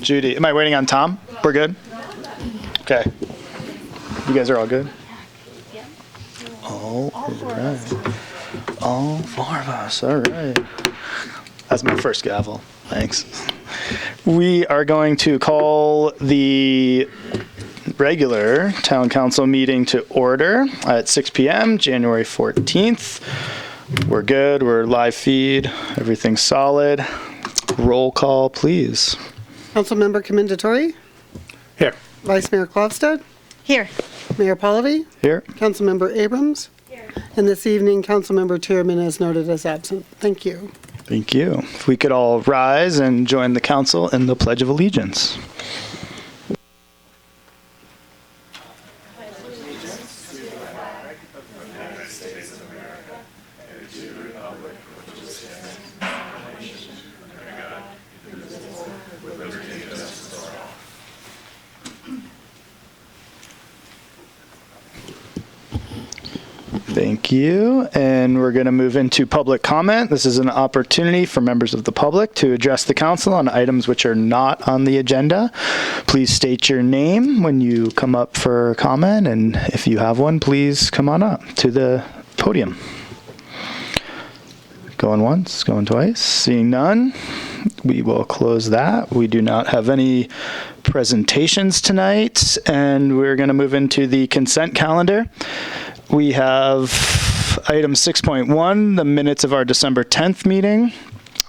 Judy, am I waiting on Tom? We're good? Okay. You guys are all good? All right. All four of us. All right. That's my first gavel. Thanks. We are going to call the regular town council meeting to order at 6 p.m. January 14th. We're good. We're live feed. Everything's solid. Roll call, please. Councilmember Commendatore? Here. Vice Mayor Klofstad? Here. Mayor Pallavi? Here. Councilmember Abrams? Here. And this evening, Councilmember Tierman is noted as absent. Thank you. Thank you. If we could all rise and join the council in the Pledge of Allegiance. Thank you. And we're going to move into public comment. This is an opportunity for members of the public to address the council on items which are not on the agenda. Please state your name when you come up for comment, and if you have one, please come on up to the podium. Going once, going twice. Seeing none, we will close that. We do not have any presentations tonight, and we're going to move into the consent calendar. We have item 6.1, the minutes of our December 10th meeting.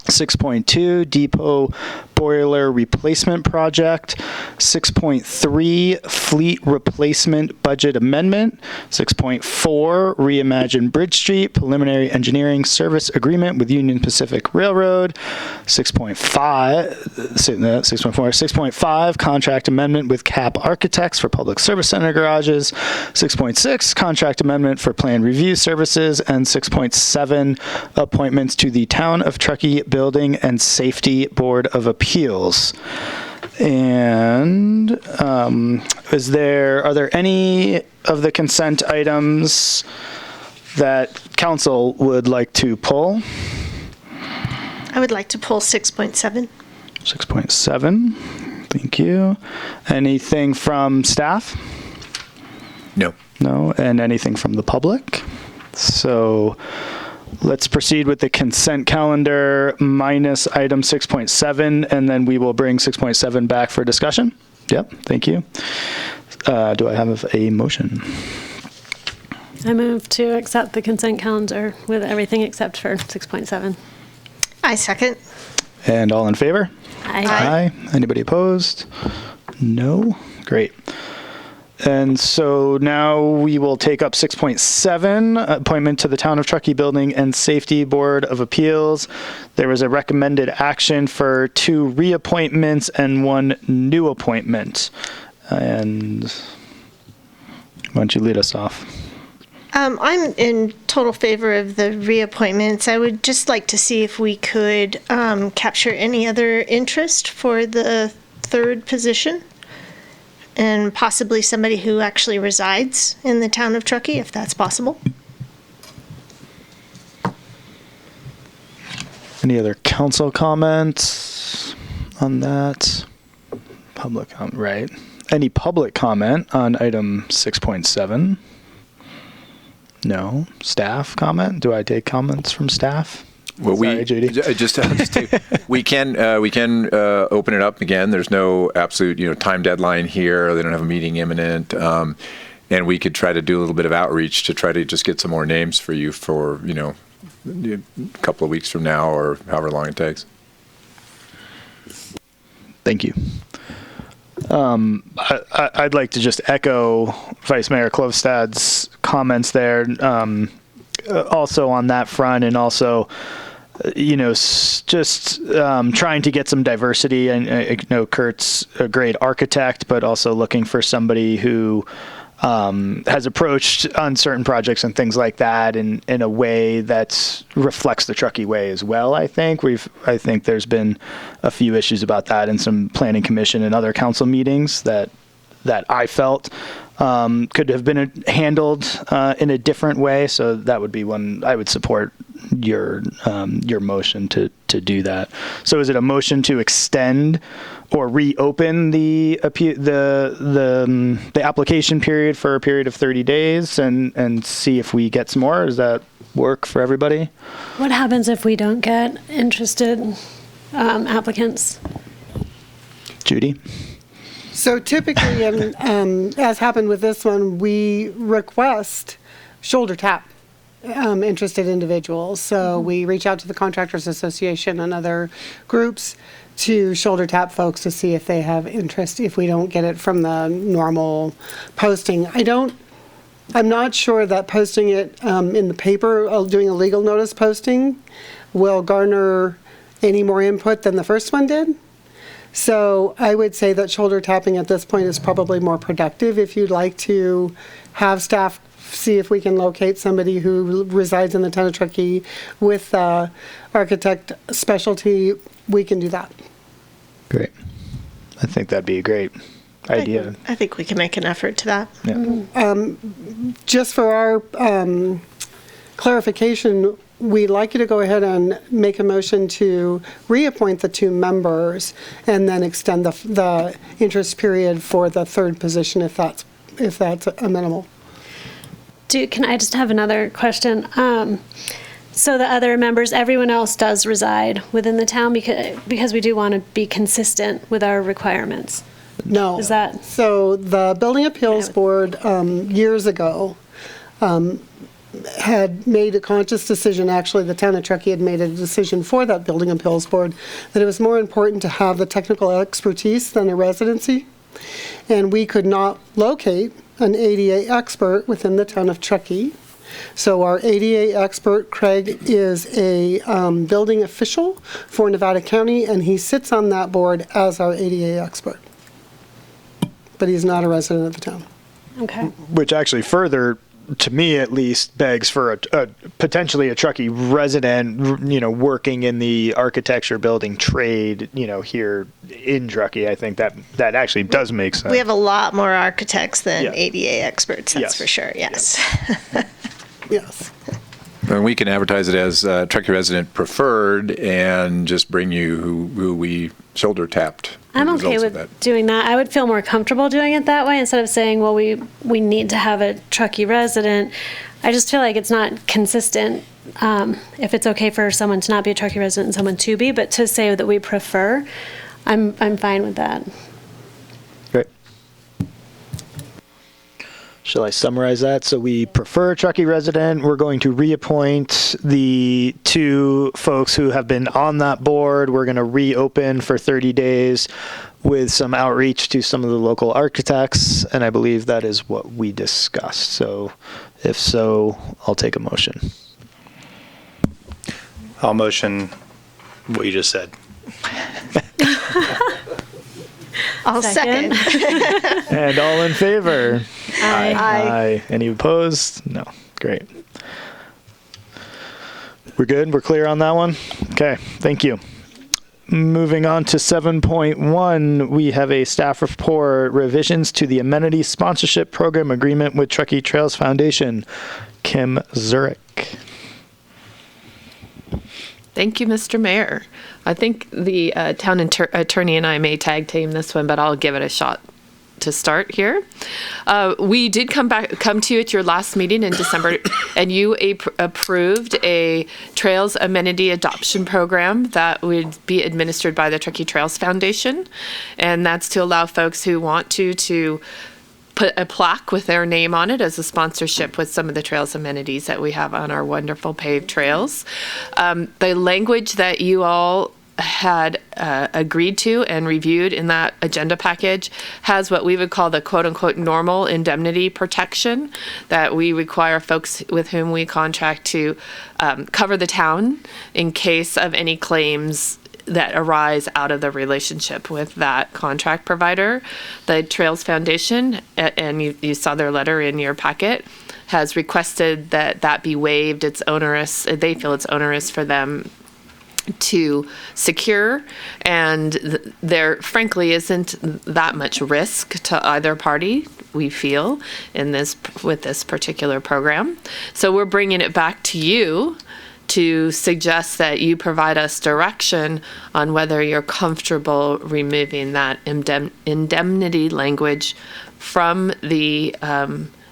6.2, depot boiler replacement project. 6.3, fleet replacement budget amendment. 6.4, reimagine Bridge Street preliminary engineering service agreement with Union Pacific Railroad. 6.5, contract amendment with CAP Architects for public service center garages. 6.6, contract amendment for plan review services. And 6.7, appointments to the Town of Truckee Building and Safety Board of Appeals. And are there any of the consent items that council would like to pull? I would like to pull 6.7. 6.7. Thank you. Anything from staff? No. No. And anything from the public? So let's proceed with the consent calendar minus item 6.7, and then we will bring 6.7 back for discussion. Yep, thank you. Do I have a motion? I move to accept the consent calendar with everything except for 6.7. I second. And all in favor? Aye. Aye. Anybody opposed? No? Great. And so now we will take up 6.7, appointment to the Town of Truckee Building and Safety Board of Appeals. There was a recommended action for 2 reappointments and 1 new appointment. And why don't you lead us off? I'm in total favor of the reappointments. I would just like to see if we could capture any other interest for the 3rd position, and possibly somebody who actually resides in the town of Truckee, if that's possible. Any other council comments on that? Public comment, right. Any public comment on item 6.7? No. Staff comment? Do I take comments from staff? Well, Sorry, Judy. We can open it up again. There's no absolute time deadline here. They don't have a meeting imminent, and we could try to do a little bit of outreach to try to just get some more names for you for a couple of weeks from now or however long it takes. Thank you. I'd like to just echo Vice Mayor Klofstad's comments there. Also on that front, and also just trying to get some diversity. And I know Kurt's a great architect, but also looking for somebody who has approached on certain projects and things like that in a way that reflects the Truckee way as well. I think there's been a few issues about that in some planning commission and other council meetings that I felt could have been handled in a different way. So that would be one I would support your motion to do that. So is it a motion to extend or reopen the application period for a period of 30 days and see if we get some more? Does that work for everybody? What happens if we don't get interested applicants? Judy? So typically, as happened with this one, we request shoulder tap interested individuals. So we reach out to the Contractors Association and other groups to shoulder tap folks to see if they have interest, if we don't get it from the normal posting. I'm not sure that posting it in the paper, doing a legal notice posting, will garner any more input than the first one did. So I would say that shoulder tapping at this point is probably more productive. If you'd like to have staff see if we can locate somebody who resides in the town of Truckee with architect specialty, we can do that. Great. I think that'd be a great idea. I think we can make an effort to that. Yeah. Just for our clarification, we'd like you to go ahead and make a motion to reappoint the 2 members and then extend the interest period for the 3rd position if that's amenable. Can I just have another question? So the other members, everyone else does reside within the town because we do want to be consistent with our requirements. No. Is that? So the Building Appeals Board years ago had made a conscious decision, actually the town of Truckee had made a decision for that Building Appeals Board, that it was more important to have the technical expertise than a residency. And we could not locate an ADA expert within the town of Truckee. So our ADA expert, Craig, is a building official for Nevada County, and he sits on that board as our ADA expert. But he's not a resident of the town. Okay. Which actually further, to me at least, begs for a potentially a Truckee resident, working in the architecture building trade, here in Truckee. I think that actually does make sense. We have a lot more architects than Yeah. ADA experts, that's Yes. for sure, yes. Yes. And we can advertise it as Truckee resident preferred and just bring you who we shoulder tapped. I'm the okay results of with doing that. I would feel more comfortable doing it that way instead of saying, well, we need to have a Truckee resident. I just feel like it's not consistent if it's okay for someone to not be a Truckee resident and someone to be, but to say that we prefer, I'm fine with that. Great. Shall I summarize that? So we prefer Truckee resident. We're going to reappoint the 2 folks who have been on that board. We're going to reopen for 30 days with some outreach to some of the local architects. And I believe that is what we discussed. So if so, I'll take a motion. I'll motion what you just said. I'll second. And all in favor? Aye. Aye. Any opposed? No. Great. We're good? We're clear on that one? Okay, thank you. Moving on to 7.1, we have a staff report, revisions to the amenity sponsorship program agreement with Truckee Trails Foundation. Kim Zurich. Thank you, Mr. Mayor. I think the town attorney and I may tag team this one, but I'll give it a shot to start here. We did come to you at your last meeting in December, and you approved a Trails Amenity Adoption Program that would be administered by the Truckee Trails Foundation, and that's to allow folks who want to put a plaque with their name on it as a sponsorship with some of the trails amenities that we have on our wonderful paved trails. The language that you all had agreed to and reviewed in that agenda package has what we would call the quote-unquote normal indemnity protection that we require folks with whom we contract to cover the town in case of any claims that arise out of the relationship with that contract provider. The Trails Foundation, and you saw their letter in your packet, has requested that be waived. It's onerous. They feel it's onerous for them to secure, and there frankly isn't that much risk to either party, we feel, in this with this particular program. So we're bringing it back to you to suggest that you provide us direction on whether you're comfortable removing that indemnity language from the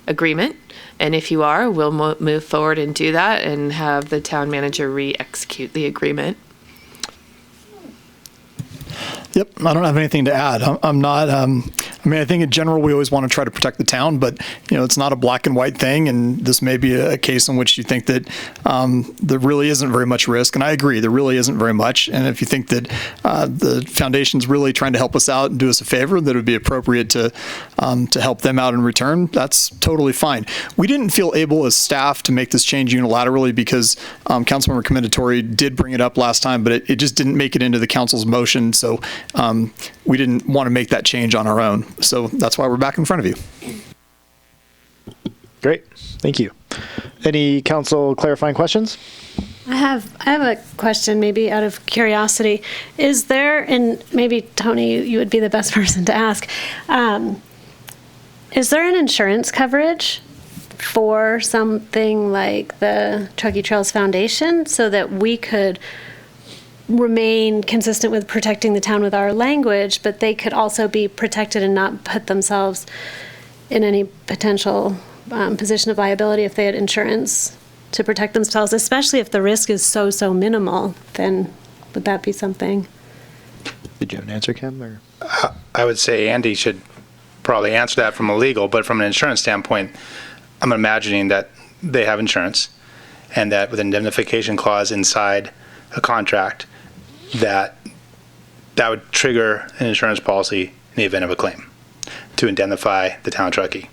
agreement. And if you are, we'll move forward and do that and have the town manager re-execute the agreement. Yep, I don't have anything to add. I'm not, I mean, I think in general, we always want to try to protect the town, but, it's not a black and white thing. And this may be a case in which you think that there really isn't very much risk. And I agree, there really isn't very much. And if you think that the foundation's really trying to help us out and do us a favor, that it would be appropriate to help them out in return, that's totally fine. We didn't feel able as staff to make this change unilaterally because Councilmember Commendatory did bring it up last time, but it just didn't make it into the council's motion. So we didn't want to make that change on our own. So that's why we're back in front of you. Great. Thank you. Any council clarifying questions? I have a question, maybe out of curiosity. Is there, and maybe Tony, you would be the best person to ask, is there an insurance coverage for something like the Truckee Trails Foundation so that we could remain consistent with protecting the town with our language, but they could also be protected and not put themselves in any potential position of liability if they had insurance to protect themselves, especially if the risk is so minimal? Then would that be something? Did you have an answer, Kim? Or? I would say Andy should probably answer that from a legal, but from an insurance standpoint, I'm imagining that they have insurance and that with an indemnification clause inside a contract, that would trigger an insurance policy in the event of a claim to indemnify the town of Truckee.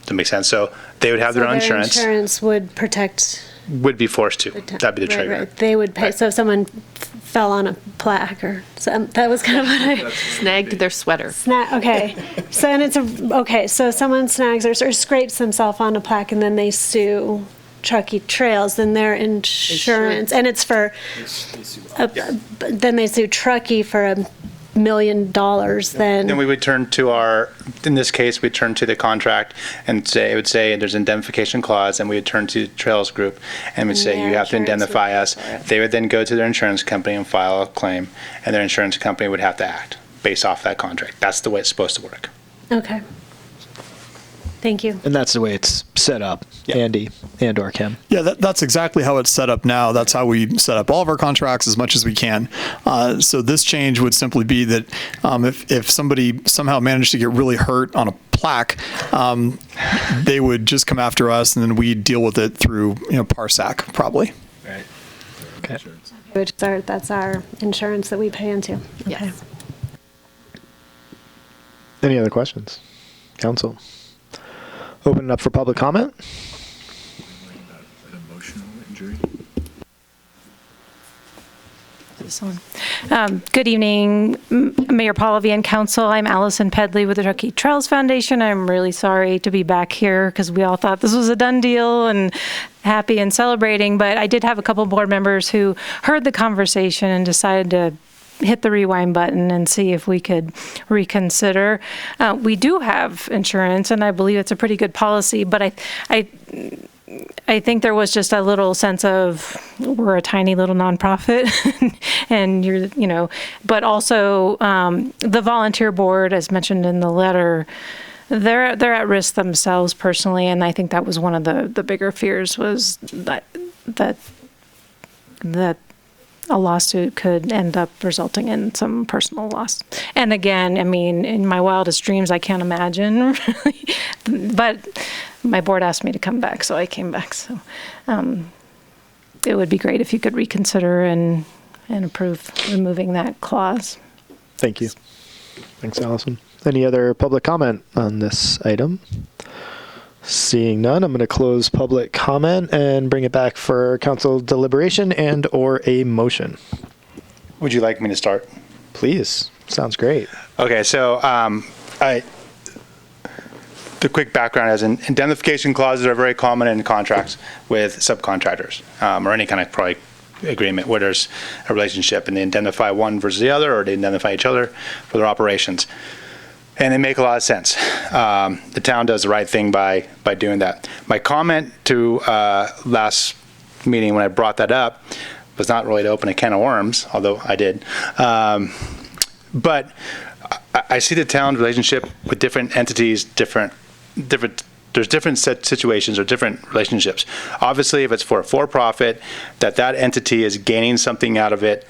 Does that make sense? So they would have their own insurance. Insurance would protect. Would be forced to. That'd be the trigger. Right. They would pay. Right. So if someone fell on a plaque or that was kind of what I snagged their sweater. Okay. So and so someone snags or scrapes themselves on a plaque and then they sue Truckee Trails, then their insurance, and it's for, then they sue Truckee for $1 million, then we would turn to in this case, we'd turn to the contract and it would say there's an indemnification clause, and we would turn to Trails Group and would say you have to indemnify us. They would then go to their insurance company and file a claim, and their insurance company would have to act based off that contract. That's the way it's supposed to work. Okay. Thank you. And that's the way it's set up, yep. Andy and or Kim. Yeah, that's exactly how it's set up now. That's how we set up all of our contracts as much as we can. So this change would simply be that if somebody somehow managed to get really hurt on a plaque, they would just come after us, and then we'd deal with it through PARSAC probably. Right. Okay. That's our insurance that we pay into. Okay. Yes. Any other questions, council? Open it up for public comment. Good evening, Mayor Pallavi and Council. I'm Allison Pedley with the Truckee Trails Foundation. I'm really sorry to be back here because we all thought this was a done deal and happy and celebrating, but I did have a couple board members who heard the conversation and decided to hit the rewind button and see if we could reconsider. We do have insurance, and I believe it's a pretty good policy, but I think there was just a little sense of we're a tiny little nonprofit and but also the volunteer board, as mentioned in the letter, they're at risk themselves personally, and I think that was one of the bigger fears was that a lawsuit could end up resulting in some personal loss. And again, I mean, in my wildest dreams, I can't imagine, really. But my board asked me to come back, so I came back. So it would be great if you could reconsider and approve removing that clause. Thank you. Thanks, Allison. Any other public comment on this item? Seeing none, I'm going to close public comment and bring it back for council deliberation and or a motion. Would you like me to start? Please. Sounds great. Okay, so the quick background is indemnification clauses are very common in contracts with subcontractors or any kind of probably agreement where there's a relationship and they indemnify one versus the other, or they indemnify each other for their operations. And they make a lot of sense. The town does the right thing by doing that. My comment to last meeting when I brought that up was not really to open a can of worms, although I did. But I see the town's relationship with different entities, there's different situations or different relationships. Obviously, if it's for a for-profit, that entity is gaining something out of it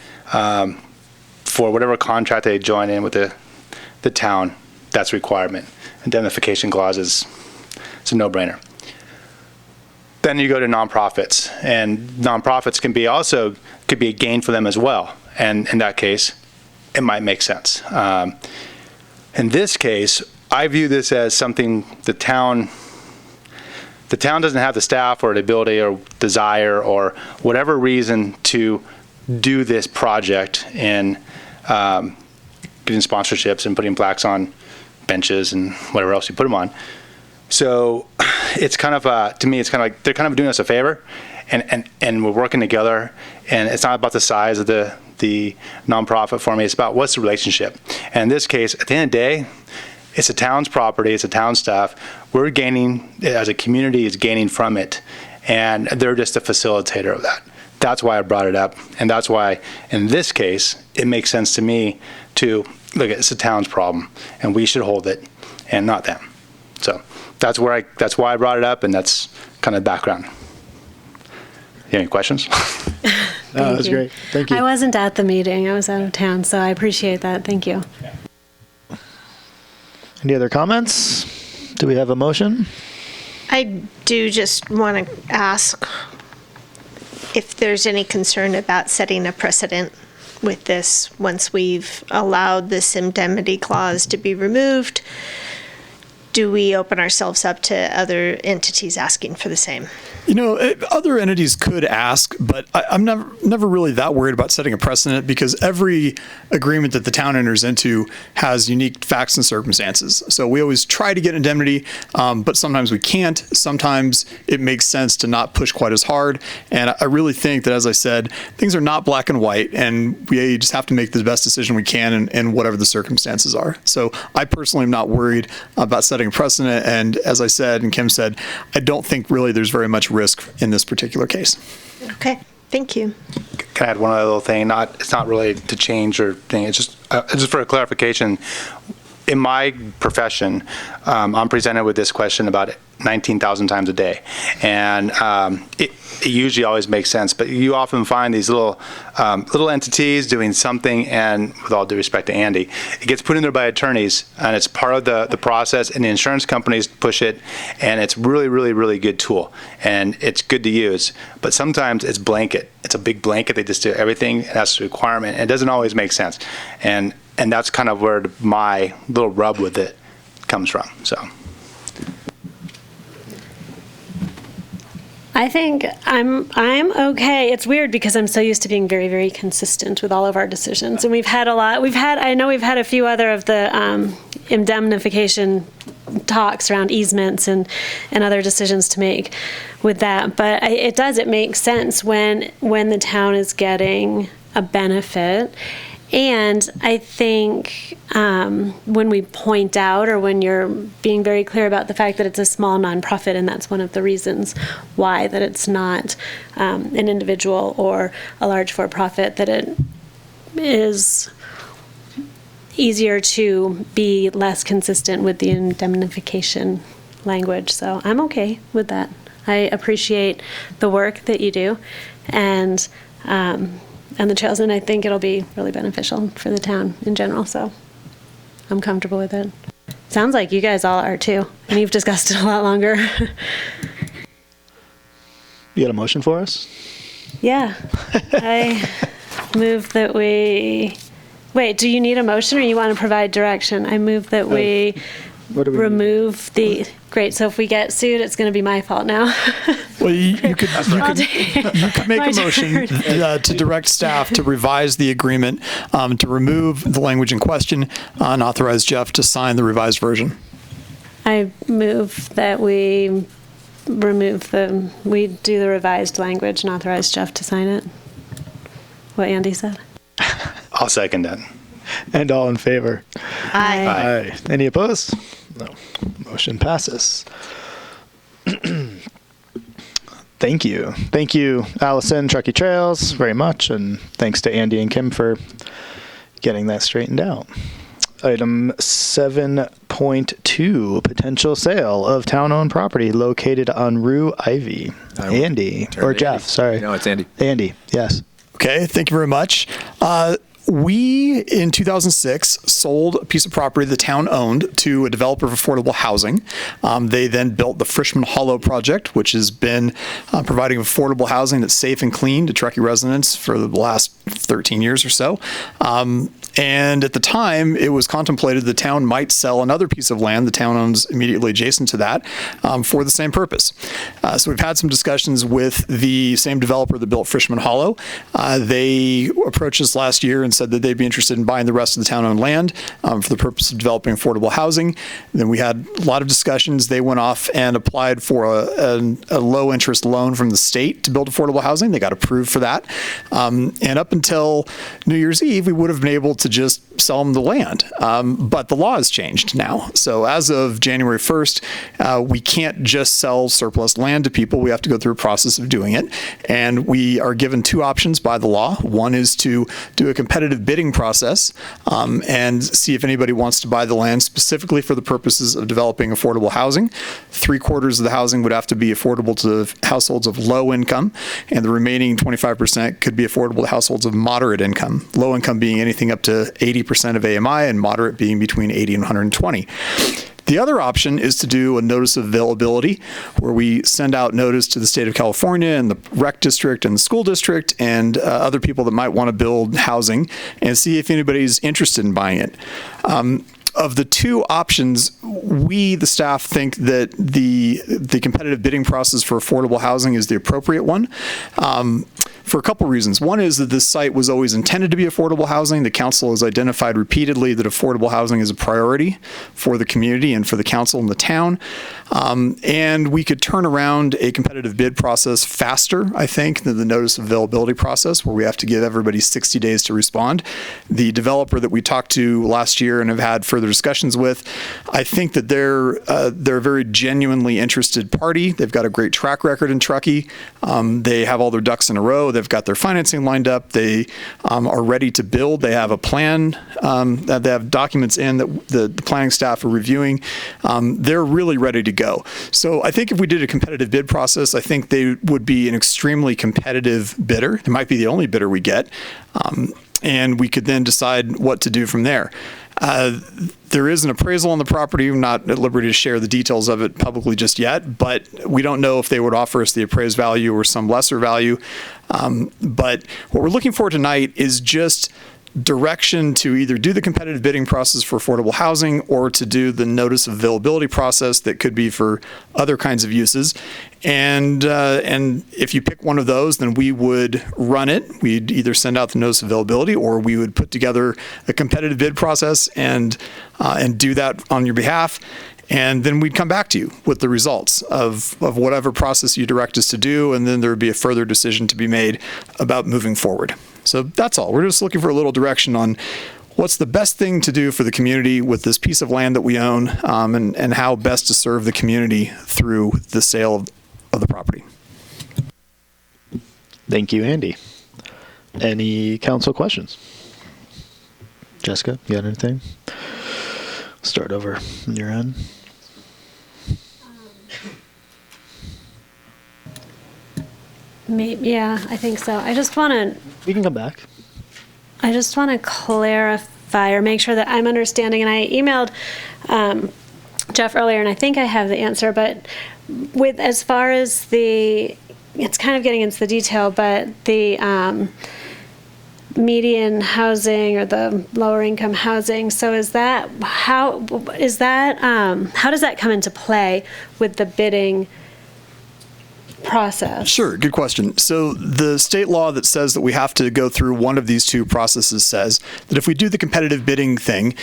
for whatever contract they join in with the town, that's a requirement. Indemnification clause is a no-brainer. Then you go to nonprofits, and nonprofits could be a gain for them as well. And in that case, it might make sense. In this case, I view this as something the town doesn't have the staff or the ability or desire or whatever reason to do this project in getting sponsorships and putting plaques on benches and whatever else you put them on. So it's kind of, to me, it's kind of like they're kind of doing us a favor, and we're working together, and it's not about the size of the nonprofit for me, it's about what's the relationship. And in this case, at the end of the day, it's the town's property, it's the town staff. We're gaining, as a community, is gaining from it, and they're just a facilitator of that. That's why I brought it up, and that's why, in this case, it makes sense to me to look at it's the town's problem, and we should hold it, and not them. So that's why I brought it up, and that's kind of the background. You have any questions? No, that was great. Thank you. I wasn't at the meeting. I was out of town, so I appreciate that. Thank you. Any other comments? Do we have a motion? I do just want to ask if there's any concern about setting a precedent with this once we've allowed this indemnity clause to be removed. Do we open ourselves up to other entities asking for the same? You know, other entities could ask, but I'm never really that worried about setting a precedent because every agreement that the town enters into has unique facts and circumstances. So we always try to get indemnity, but sometimes we can't. Sometimes it makes sense to not push quite as hard. And I really think that, as I said, things are not black and white, and we just have to make the best decision we can in whatever the circumstances are. So I personally am not worried about setting a precedent. And as I said, and Kim said, I don't think really there's very much risk in this particular case. Okay, thank you. Can I add one other little thing? It's not really to change or thing. It's just for a clarification. In my profession, I'm presented with this question about 19,000 times a day, and it usually always makes sense. But you often find these little entities doing something, and with all due respect to Andy, it gets put in there by attorneys, and it's part of the process. And the insurance companies push it, and it's really, really, really good tool, and it's good to use. But sometimes it's blanket. It's a big blanket. They just do everything, and that's a requirement. And it doesn't always make sense, and that's kind of where my little rub with it comes from. So. I think I'm okay. It's weird because I'm so used to being very, very consistent with all of our decisions. And I know we've had a few other of the indemnification talks around easements and other decisions to make with that. But it makes sense when the town is getting a benefit. And I think when we point out, or when you're being very clear about the fact that it's a small nonprofit, and that's one of the reasons why, that it's not an individual or a large for-profit, that it is easier to be less consistent with the indemnification language. So I'm okay with that. I appreciate the work that you do, and the trails, and I think it'll be really beneficial for the town in general, so I'm comfortable with it. Sounds like you guys all are too, and you've discussed it a lot longer. You got a motion for us? Yeah. I move that we... Wait, do you need a motion, or you want to provide direction? I move that we What do we remove the, great, so if we get sued, it's going to be my fault now. Well, you could make a motion to direct staff to revise the agreement, to remove the language in question, and authorize Jeff to sign the revised version. I move that we we do the revised language and authorize Jeff to sign it. What Andy said. I'll second that. And all in favor? Aye. Aye. Any opposed? No. Motion passes. Thank you. Thank you, Allison, Truckee Trails, very much. And thanks to Andy and Kim for getting that straightened out. Item 7.2, potential sale of town-owned property located on Rue Ivy. Andy, or Jeff, sorry. No, it's Andy. Andy, yes. Okay, thank you very much. We, in 2006, sold a piece of property the town owned to a developer of affordable housing. They then built the Frischman Hollow project, which has been providing affordable housing that's safe and clean to Truckee residents for the last 13 years or so. And at the time, it was contemplated the town might sell another piece of land the town owns immediately adjacent to that for the same purpose. So we've had some discussions with the same developer that built Frischman Hollow. They approached us last year and said that they'd be interested in buying the rest of the town-owned land for the purpose of developing affordable housing. Then we had a lot of discussions. They went off and applied for a low-interest loan from the state to build affordable housing. They got approved for that. And up until New Year's Eve, we would have been able to just sell them the land. But the law has changed now. So as of January 1st, we can't just sell surplus land to people. We have to go through a process of doing it. And we are given two options by the law. One is to do a competitive bidding process and see if anybody wants to buy the land specifically for the purposes of developing affordable housing. 3/4 of the housing would have to be affordable to households of low income, and the remaining 25% could be affordable to households of moderate income. Low income being anything up to 80% of AMI, and moderate being between 80 and 120. The other option is to do a notice of availability, where we send out notice to the state of California and the rec district and the school district and other people that might want to build housing, and see if anybody's interested in buying it. Of the two options, we, the staff, think that the competitive bidding process for affordable housing is the appropriate one. For a couple reasons. One is that this site was always intended to be affordable housing. The council has identified repeatedly that affordable housing is a priority for the community and for the council and the town. And we could turn around a competitive bid process faster, I think, than the notice of availability process, where we have to give everybody 60 days to respond. The developer that we talked to last year and have had further discussions with, I think that they're a very genuinely interested party. They've got a great track record in Truckee. They have all their ducks in a row. They've got their financing lined up. They are ready to build. They have a plan. They have documents in that the planning staff are reviewing. They're really ready to go. So I think if we did a competitive bid process, I think they would be an extremely competitive bidder. It might be the only bidder we get. And we could then decide what to do from there. There is an appraisal on the property. I'm not at liberty to share the details of it publicly just yet, but we don't know if they would offer us the appraised value or some lesser value. But what we're looking for tonight is just direction to either do the competitive bidding process for affordable housing or to do the notice of availability process that could be for other kinds of uses. And if you pick one of those, then we would run it. We'd either send out the notice of availability, or we would put together a competitive bid process and do that on your behalf. And then we'd come back to you with the results of whatever process you direct us to do, and then there would be a further decision to be made about moving forward. So that's all. We're just looking for a little direction on what's the best thing to do for the community with this piece of land that we own, and how best to serve the community through the sale of the property. Thank you, Andy. Any council questions? Jessica, you got anything? Start over on your end. Maybe, yeah, I think so. I just want to. We can come back. I just want to clarify or make sure that I'm understanding. And I emailed Jeff earlier, and I think I have the answer. But with as far as it's kind of getting into the detail, but the median housing or the lower income housing. So how does that come into play with the bidding process? Sure, good question. So the state law that says that we have to go through one of these two processes says that if we do the competitive bidding thing,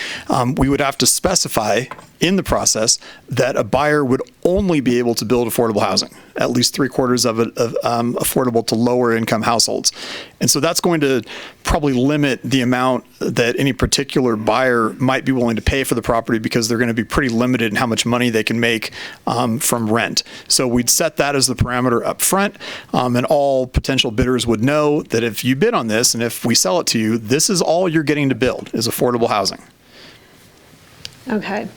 we would have to specify in the process that a buyer would only be able to build affordable housing, at least 3/4 of it affordable to lower income households. And so that's going to probably limit the amount that any particular buyer might be willing to pay for the property, because they're going to be pretty limited in how much money they can make from rent. So we'd set that as the parameter up front, and all potential bidders would know that if you bid on this and if we sell it to you, this is all you're getting to build is affordable housing. Okay.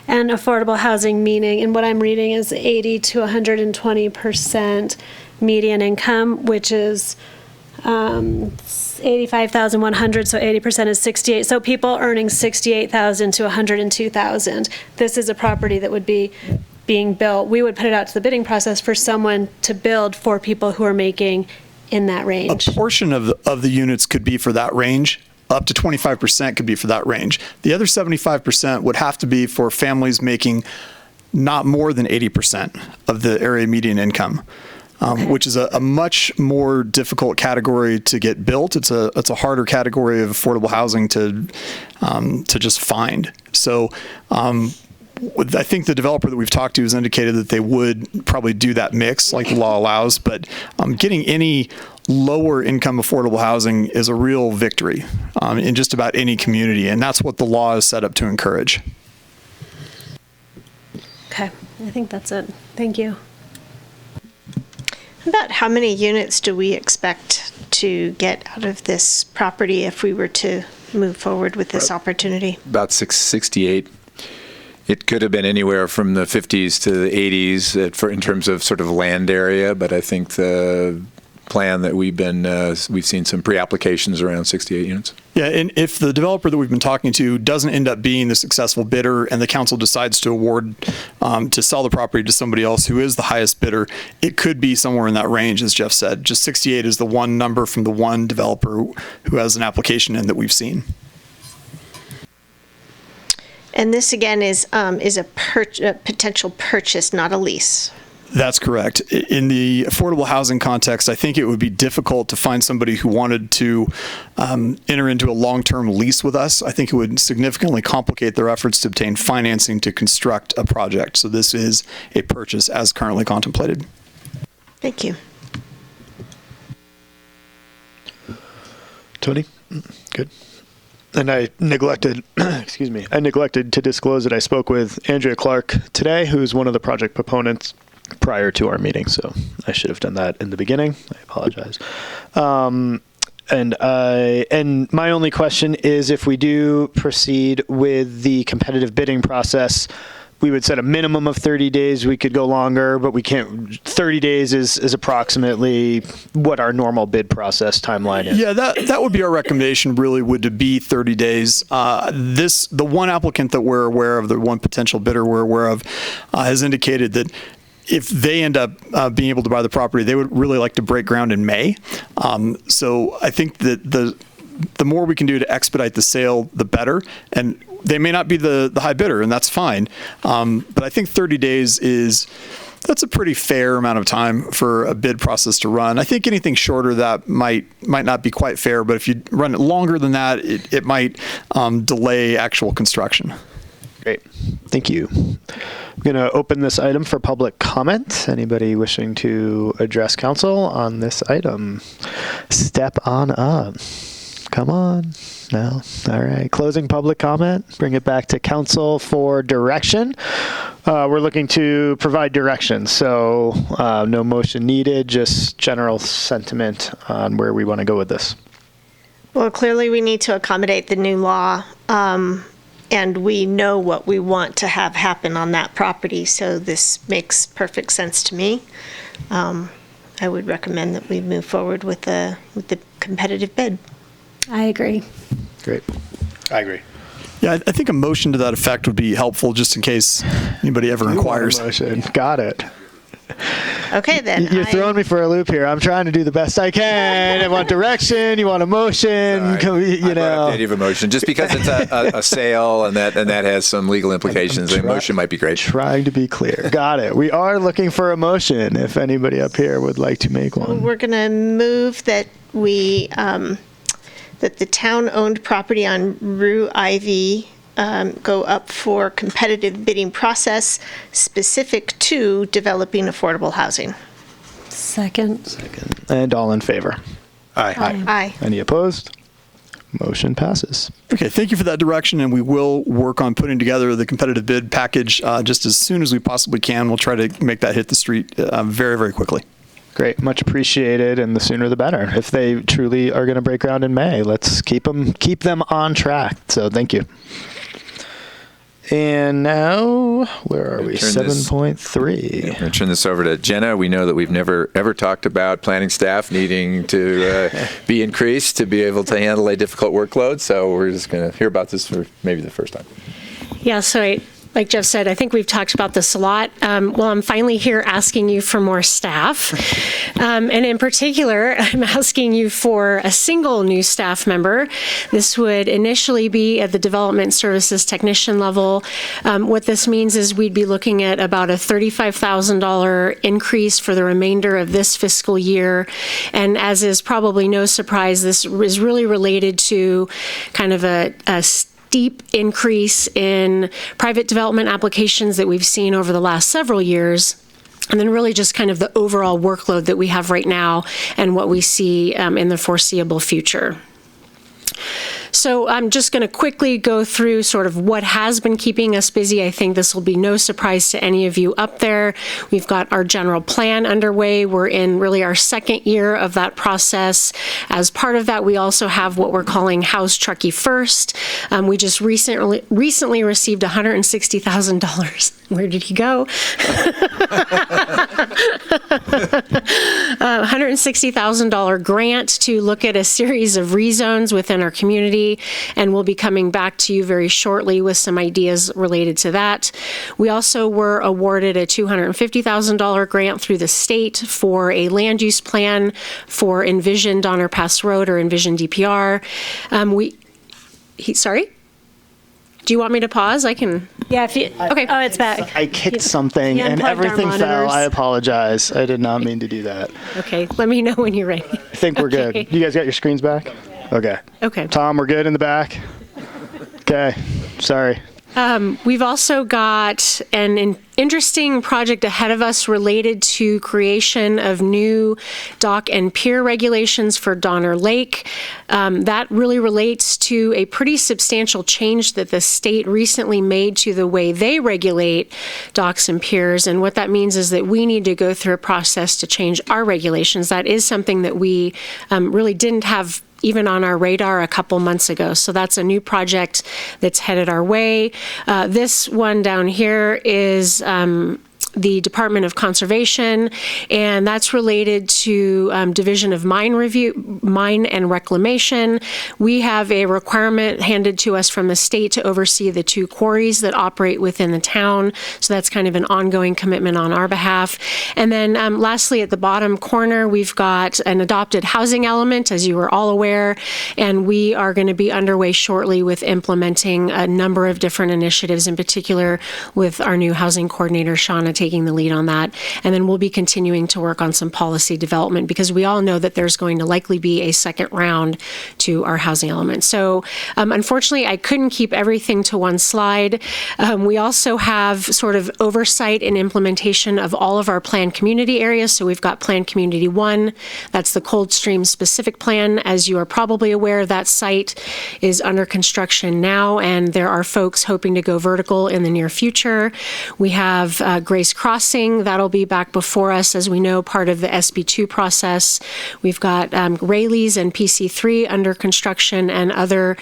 And affordable housing meaning, and what I'm reading is 80 to 120% median income, which is 85,100, so 80% is 68. So people earning 68,000 to 102,000. This is a property that would be being built. We would put it out to the bidding process for someone to build for people who are making in that range. A portion of the units could be for that range. Up to 25% could be for that range. The other 75% would have to be for families making not more than 80% of the area median income, which is a much more difficult category to get built. It's a harder category of affordable housing to just find. So I think the developer that we've talked to has indicated that they would probably do that mix like the law allows, but getting any lower income affordable housing is a real victory in just about any community, and that's what the law is set up to encourage. Okay, I think that's it. Thank you. About how many units do we expect to get out of this property if we were to move forward with this opportunity? About 668. It could have been anywhere from the 50s to the 80s in terms of sort of land area, but I think the plan that we've seen some pre-applications around 68 units. Yeah, and if the developer that we've been talking to doesn't end up being the successful bidder and the council decides to award to sell the property to somebody else who is the highest bidder, it could be somewhere in that range, as Jeff said. Just 68 is the one number from the one developer who has an application in that we've seen. And this again is a potential purchase, not a lease. That's correct. In the affordable housing context, I think it would be difficult to find somebody who wanted to enter into a long-term lease with us. I think it would significantly complicate their efforts to obtain financing to construct a project. So this is a purchase as currently contemplated. Thank you. Tony? Good. And I neglected, I neglected to disclose that I spoke with Andrea Clark today, who's one of the project proponents prior to our meeting. So I should have done that in the beginning. I apologize. And my only question is, if we do proceed with the competitive bidding process, we would set a minimum of 30 days. We could go longer, but we can't. 30 days is approximately what our normal bid process timeline is. Yeah, that would be our recommendation, really, would be 30 days. The one applicant that we're aware of, the one potential bidder we're aware of, has indicated that if they end up being able to buy the property, they would really like to break ground in May. So I think that the more we can do to expedite the sale, the better. And they may not be the high bidder, and that's fine. But I think 30 days that's a pretty fair amount of time for a bid process to run. I think anything shorter that might not be quite fair, but if you run it longer than that, it might delay actual construction. Great. Thank you. I'm going to open this item for public comment. Anybody wishing to address council on this item? Step on up. Come on. No. All right. Closing public comment. Bring it back to council for direction. We're looking to provide direction. So no motion needed, just general sentiment on where we want to go with this. Well, clearly we need to accommodate the new law. And we know what we want to have happen on that property, so this makes perfect sense to me. I would recommend that we move forward with the competitive bid. I agree. Great. I agree. Yeah, I think a motion to that effect would be helpful, just in case anybody ever inquires. Motion. Got it. Okay, then. You're throwing me for a loop here. I'm trying to do the best I can. I want direction. You want a motion. Can we, I brought up the idea of a motion just because it's a sale and that has some legal implications. A motion might be great. Trying to be clear. Got it. We are looking for a motion. If anybody up here would like to make one, We're going to move that we that the town-owned property on Rue Ivy go up for competitive bidding process specific to developing affordable housing. Second. And all in favor? Aye. Aye. Any opposed? Motion passes. Okay, thank you for that direction, and we will work on putting together the competitive bid package just as soon as we possibly can. We'll try to make that hit the street very, very quickly. Great, much appreciated, and the sooner the better. If they truly are going to break ground in May, let's keep them on track. So thank you. And now, where are we? 7.3. I'm going to turn this over to Jenna. We know that we've never, ever talked about planning staff needing to be increased to be able to handle a difficult workload. So we're just going to hear about this for maybe the first time. Yeah, so like Jeff said, I think we've talked about this a lot. Well, I'm finally here asking you for more staff. And in particular, I'm asking you for a single new staff member. This would initially be at the development services technician level. What this means is we'd be looking at about a $35,000 increase for the remainder of this fiscal year. And as is probably no surprise, this is really related to kind of a steep increase in private development applications that we've seen over the last several years. And then really just kind of the overall workload that we have right now and what we see in the foreseeable future. So I'm just going to quickly go through sort of what has been keeping us busy. I think this will be no surprise to any of you up there. We've got our general plan underway. We're in really our second year of that process. As part of that, we also have what we're calling House Truckee First. We just recently received $160,000. Where did he go? $160,000 grant to look at a series of rezones within our community, and we'll be coming back to you very shortly with some ideas related to that. We also were awarded a $250,000 grant through the state for a land use plan for Envision Donner Pass Road, or Envision DPR. Sorry? Do you want me to pause? I can. Yeah, if you. Okay. Oh, it's back. I kicked something and everything fell. I apologize. I did not mean to do that. Okay, let me know when you're ready. I think we're good. You guys got your screens back? Okay. Okay. Tom, we're good in the back? Okay. Sorry. We've also got an interesting project ahead of us related to creation of new dock and pier regulations for Donner Lake. That really relates to a pretty substantial change that the state recently made to the way they regulate docks and piers. And what that means is that we need to go through a process to change our regulations. That is something that we really didn't have even on our radar a couple months ago. So that's a new project that's headed our way. This one down here is the Department of Conservation, and that's related to Division of Mine and Reclamation. We have a requirement handed to us from the state to oversee the 2 quarries that operate within the town. So that's kind of an ongoing commitment on our behalf. And then lastly, at the bottom corner, we've got an adopted housing element, as you are all aware, and we are going to be underway shortly with implementing a number of different initiatives, in particular with our new housing coordinator, Shauna, taking the lead on that. And then we'll be continuing to work on some policy development, because we all know that there's going to likely be a second round to our housing element. So unfortunately, I couldn't keep everything to one slide. We also have sort of oversight and implementation of all of our planned community areas. So we've got Planned Community 1. That's the Coldstream specific plan. As you are probably aware, that site is under construction now, and there are folks hoping to go vertical in the near future. We have Grace Crossing. That'll be back before us, as we know, part of the SB2 process. We've got Rayleigh's and PC3 under construction, and other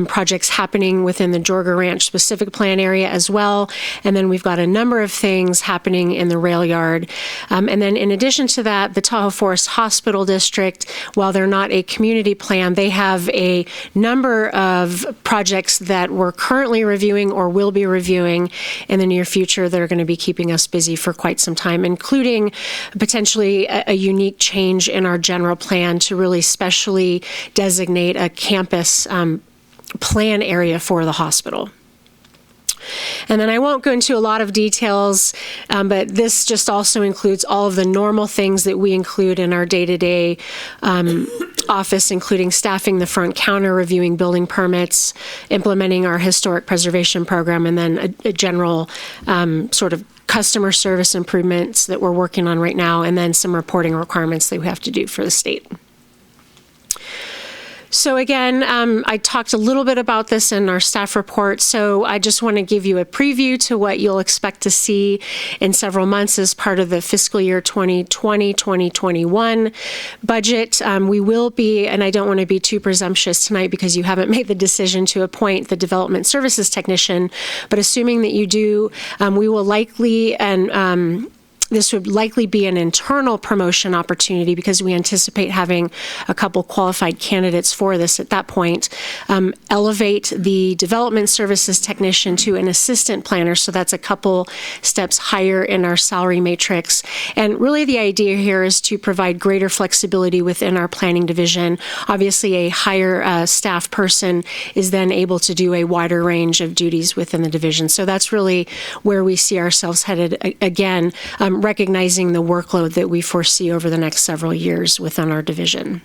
projects happening within the Jorga Ranch specific plan area as well. And then we've got a number of things happening in the rail yard. And then in addition to that, the Tahoe Forest Hospital District, while they're not a community plan, they have a number of projects that we're currently reviewing or will be reviewing in the near future that are going to be keeping us busy for quite some time, including potentially a unique change in our general plan to really specially designate a campus plan area for the hospital. And then I won't go into a lot of details, but this just also includes all of the normal things that we include in our day-to-day office, including staffing the front counter, reviewing building permits, implementing our historic preservation program, and then a general sort of customer service improvements that we're working on right now, and then some reporting requirements that we have to do for the state. So again, I talked a little bit about this in our staff report, so I just want to give you a preview to what you'll expect to see in several months as part of the fiscal year 2020-2021 budget. We will be, and I don't want to be too presumptuous tonight because you haven't made the decision to appoint the development services technician, but assuming that you do, we will likely, and this would likely be an internal promotion opportunity because we anticipate having a couple qualified candidates for this at that point. Elevate the development services technician to an assistant planner, so that's a couple steps higher in our salary matrix. And really the idea here is to provide greater flexibility within our planning division. Obviously, a higher staff person is then able to do a wider range of duties within the division. So that's really where we see ourselves headed again, recognizing the workload that we foresee over the next several years within our division.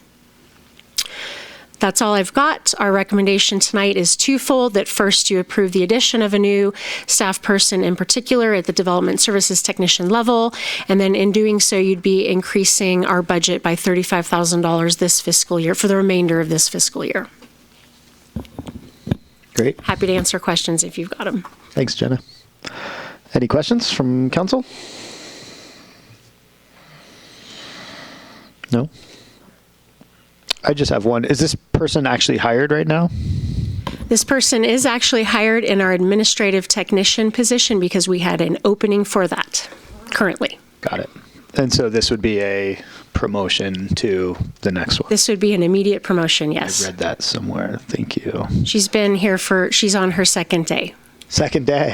That's all I've got. Our recommendation tonight is twofold. That first, you approve the addition of a new staff person in particular at the development services technician level. And then in doing so, you'd be increasing our budget by $35,000 this fiscal year for the remainder of this fiscal year. Great. Happy to answer questions if you've got them. Thanks, Jenna. Any questions from council? No? I just have one. Is this person actually hired right now? This person is actually hired in our administrative technician position because we had an opening for that currently. Got it. And so this would be a promotion to the next one? This would be an immediate promotion, yes. I read that somewhere. Thank you. She's been here she's on her second day. Second day.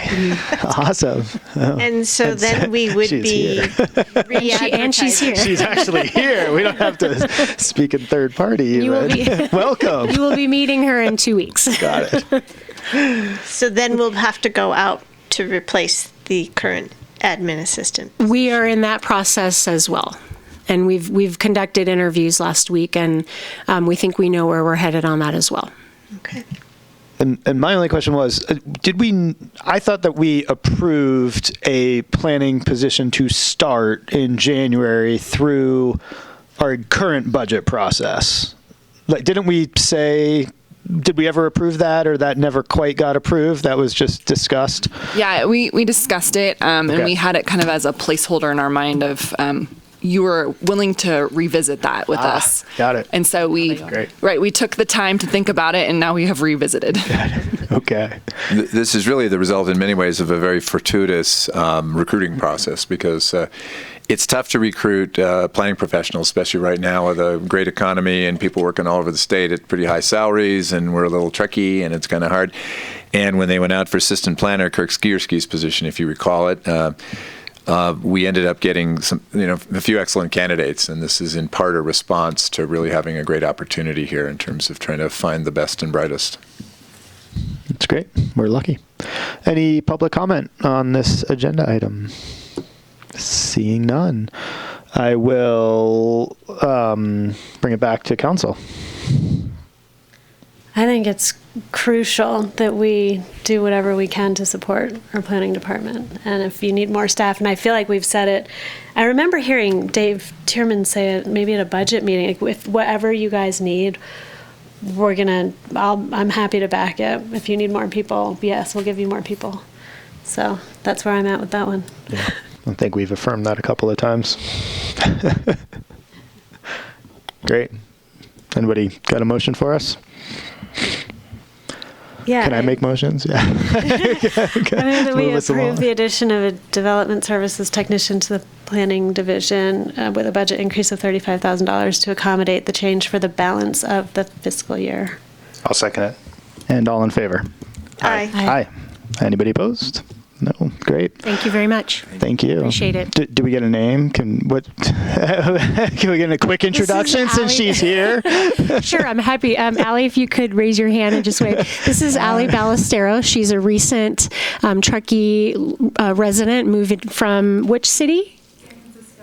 Awesome. Oh. And so then we would be and she's here. She's actually here. We don't have to speak in third party. You will be, welcome. You will be meeting her in 2 weeks. Got it. So then we'll have to go out to replace the current admin assistant. We are in that process as well. And we've conducted interviews last week, and we think we know where we're headed on that as well. Okay. And my only question was, I thought that we approved a planning position to start in January through our current budget process. Like, did we ever approve that, or that never quite got approved? That was just discussed? Yeah, we discussed it, and we had it kind of as a placeholder in our mind of, you were willing to revisit that with us. Got it. And so we took the time to think about it, and now we have revisited. Okay. This is really the result in many ways of a very fortuitous recruiting process, because it's tough to recruit planning professionals, especially right now with a great economy and people working all over the state at pretty high salaries, and we're a little Truckee, and it's kind of hard. And when they went out for assistant planner, Kirk Skierski's position, if you recall it, we ended up getting a few excellent candidates, and this is in part a response to really having a great opportunity here in terms of trying to find the best and brightest. That's great. We're lucky. Any public comment on this agenda item? Seeing none, I will bring it back to council. I think it's crucial that we do whatever we can to support our planning department. And if you need more staff, and I feel like we've said it, I remember hearing Dave Tierman say it maybe at a budget meeting, like, with whatever you guys need, I'm happy to back it. If you need more people, yes, we'll give you more people. So that's where I'm at with that one. Yeah. I think we've affirmed that a couple of times. Great. Anybody got a motion for us? Yeah. Can I make motions? Yeah. I mean, that we approve the addition of a development services technician to the planning division with a budget increase of $35,000 to accommodate the change for the balance of the fiscal year. I'll second it. And all in favor? Aye. Aye. Anybody opposed? No, great. Thank you very much. Thank you. Appreciate it. Do we get a name? Can we get a quick introduction since she's here? Sure, I'm happy. Allie, if you could raise your hand and just wave. This is Allie Ballestero. She's a recent Truckee resident, moving from which city?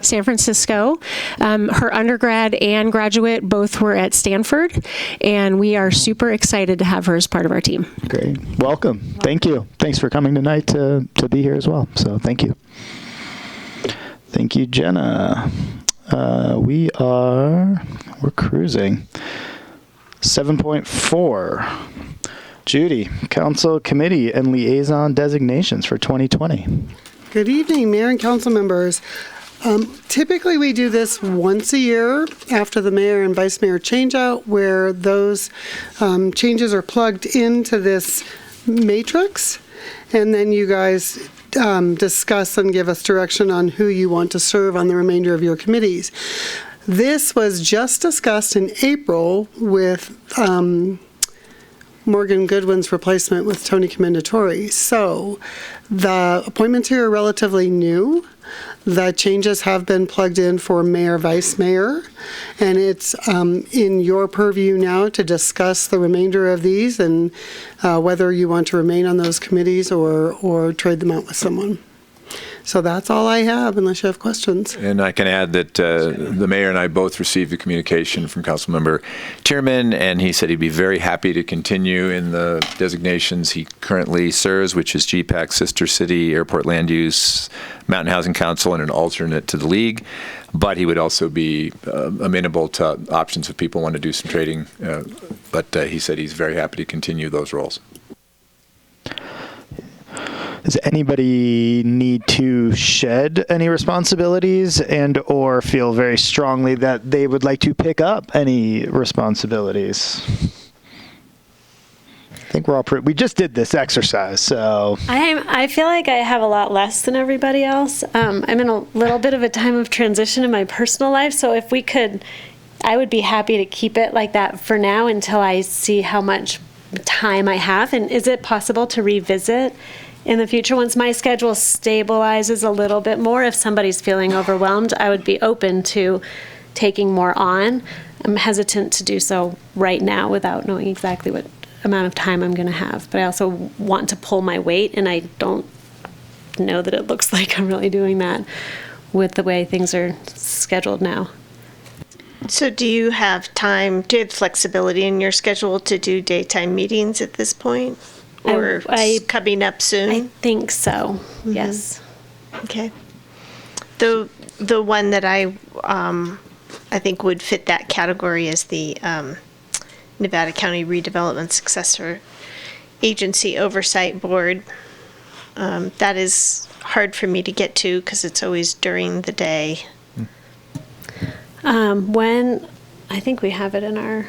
San Francisco. Her undergrad and graduate both were at Stanford, and we are super excited to have her as part of our team. Great. Welcome. Thank you. Thanks for coming tonight to be here as well. So thank you. Thank you, Jenna. We're cruising. 7.4. Judy, Council Committee and Liaison Designations for 2020. Good evening, Mayor and council members. Typically, we do this once a year after the mayor and vice mayor change out, where those changes are plugged into this matrix, and then you guys discuss and give us direction on who you want to serve on the remainder of your committees. This was just discussed in April with Morgan Goodwin's replacement with Tony Commendatore. So the appointments here are relatively new. The changes have been plugged in for mayor, vice mayor, and it's in your purview now to discuss the remainder of these and whether you want to remain on those committees or trade them out with someone. So that's all I have, unless you have questions. And I can add that the mayor and I both received a communication from Councilmember Tierman, and he said he'd be very happy to continue in the designations he currently serves, which is GPAC, Sister City, Airport Land Use, Mountain Housing Council, and an alternate to the league. But he would also be amenable to options if people want to do some trading. But he said he's very happy to continue those roles. Does anybody need to shed any responsibilities and or feel very strongly that they would like to pick up any responsibilities? I think we're all we just did this exercise, so. I feel like I have a lot less than everybody else. I'm in a little bit of a time of transition in my personal life, so if we could, I would be happy to keep it like that for now until I see how much time I have. And is it possible to revisit in the future once my schedule stabilizes a little bit more? If somebody's feeling overwhelmed, I would be open to taking more on. I'm hesitant to do so right now without knowing exactly what amount of time I'm going to have, but I also want to pull my weight, and I don't know that it looks like I'm really doing that with the way things are scheduled now. So do you have flexibility in your schedule to do daytime meetings at this point? Or coming up soon? I think so, yes. Okay. The one that I think would fit that category is the Nevada County Redevelopment Successor Agency Oversight Board. That is hard for me to get to because it's always during the day. I think we have it in our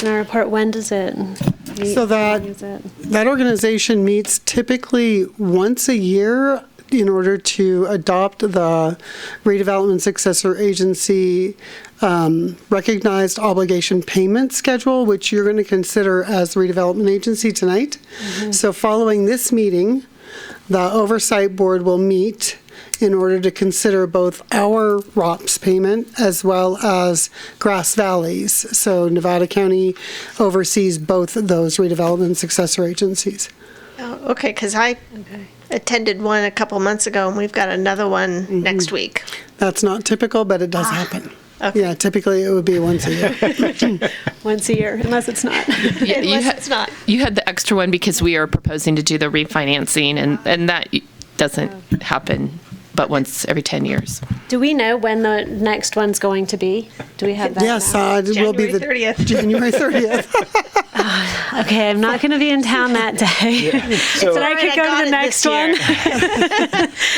report. When does it meet? So that organization meets typically once a year in order to adopt the Redevelopment Successor Agency recognized obligation payment schedule, which you're going to consider as the redevelopment agency tonight. Mm-hmm. So following this meeting, the oversight board will meet in order to consider both our ROPS payment as well as Grass Valley's. So Nevada County oversees both of those redevelopment successor agencies. Oh, okay, because I attended one a couple months ago, and we've got another one next week. That's not typical, but it does happen. Okay. Yeah, typically it would be once a year. Once a year, unless it's not. It's not. You had the extra one because we are proposing to do the refinancing, and that doesn't happen but once every 10 years. Do we know when the next one's going to be? Do we have that? Yes, it will be the 30th. January 30th. Okay, I'm not going to be in town that day. Yeah. So I could go to the next one.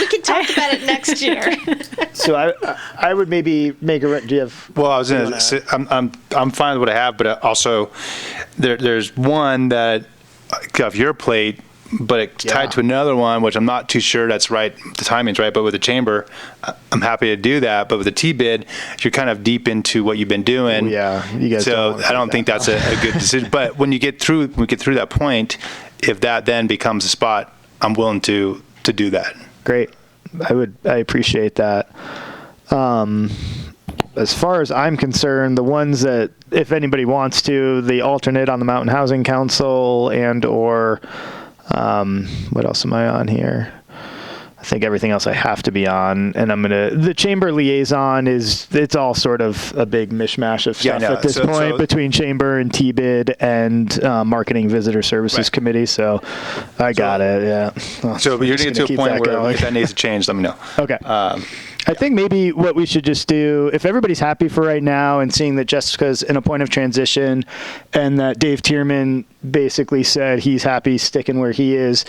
We can talk about it next year. So I would maybe make a. Do you have? Well, I was going to say, I'm fine with what I have, but also there's one that off your plate, but it's tied to another one, which I'm not too sure that's right. The timing's right, but with the chamber, I'm happy to do that. But with the T-bid, you're kind of deep into what you've been doing. Yeah, you guys. So I don't think that's a good decision. But when we get through that point, if that then becomes a spot I'm willing to do that. Great. I appreciate that. As far as I'm concerned, the ones that, if anybody wants to, the alternate on the Mountain Housing Council or what else am I on here? I think everything else I have to be on, and the chamber liaison it's all sort of a big mishmash of stuff at this point between chamber and TBID and marketing visitor services committee. So I got it. Yeah. So you're going to get to a point where if that needs to change, let me know. Okay. I think maybe what we should just do, if everybody's happy for right now and seeing that Jessica's in a point of transition and that Dave Tierman basically said he's happy sticking where he is,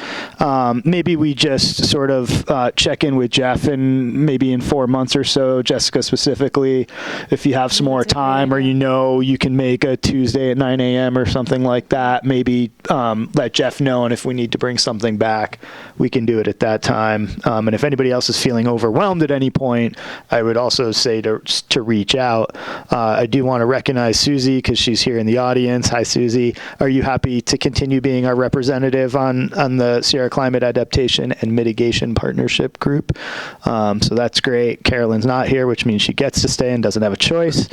maybe we just sort of check in with Jeff and maybe in 4 months or so, Jessica specifically, if you have some more time or you can make a Tuesday at 9 a.m. or something like that, maybe let Jeff know, and if we need to bring something back, we can do it at that time. And if anybody else is feeling overwhelmed at any point, I would also say to reach out. I do want to recognize Susie because she's here in the audience. Hi, Susie. Are you happy to continue being our representative on the Sierra Climate Adaptation and Mitigation Partnership Group? So that's great. Carolyn's not here, which means she gets to stay and doesn't have a choice.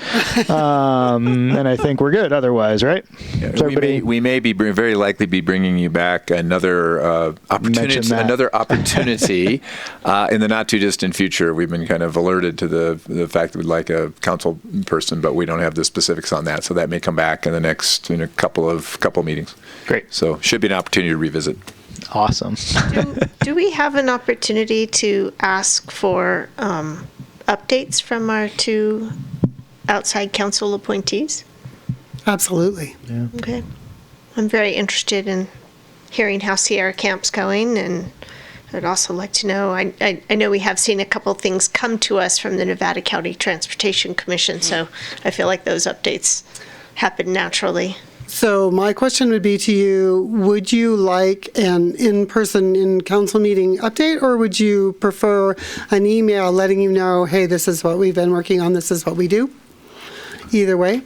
And I think we're good otherwise, right? Yeah, we may be very likely be bringing you back another opportunity in the not too distant future. We've been kind of alerted to the fact that we'd like a council person, but we don't have the specifics on that. So that may come back in the next couple meetings. Great. So should be an opportunity to revisit. Awesome. Do we have an opportunity to ask for updates from our two outside council appointees? Absolutely. Yeah. Okay. I'm very interested in hearing how Sierra Camp's going, and I'd also like to know, I know we have seen a couple things come to us from the Nevada County Transportation Commission, so I feel like those updates happen naturally. So my question would be to you, would you like an in-person in-council meeting update, or would you prefer an email letting you know, hey, this is what we've been working on, this is what we do? Either way.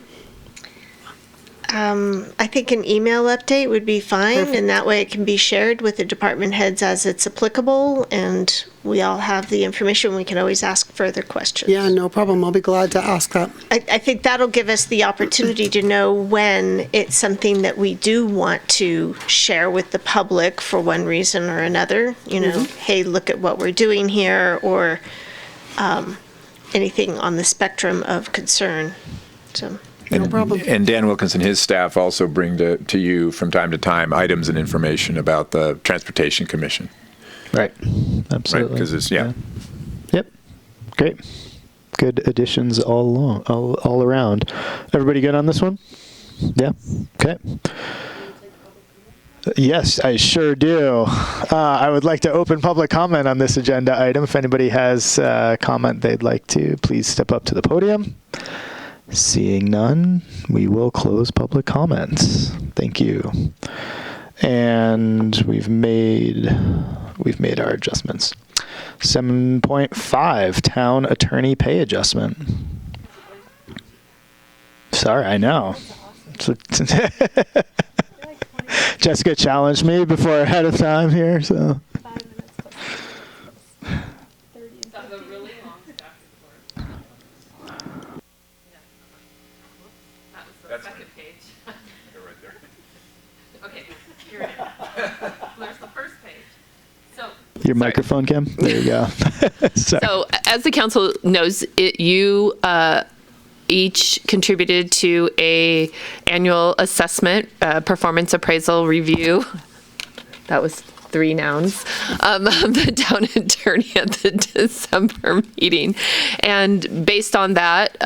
I think an email update would be fine, Perfect. And that way it can be shared with the department heads as it's applicable, and we all have the information. We can always ask further questions. Yeah, no problem. I'll be glad to ask that. I think that'll give us the opportunity to know when it's something that we do want to share with the public for one reason or another. Hey, look at what we're doing here, or anything on the spectrum of concern. So. No problem. And Dan Wilkinson, his staff also bring to you from time to time items and information about the Transportation Commission. Right. Absolutely. Right, because it's, yeah. Yep. Great. Good additions all around. Everybody good on this one? Yeah. Okay. Yes, I sure do. I would like to open public comment on this agenda item. If anybody has a comment they'd like to, please step up to the podium. Seeing none, we will close public comments. Thank you. And we've made our adjustments. 7.5, town attorney pay adjustment. Sorry, I know. Jessica challenged me before ahead of time here, so. Your microphone, Kim? There you go. So as the council knows, you each contributed to a annual assessment, performance appraisal review. That was 3 nouns, of the town attorney at the December meeting. And based on that,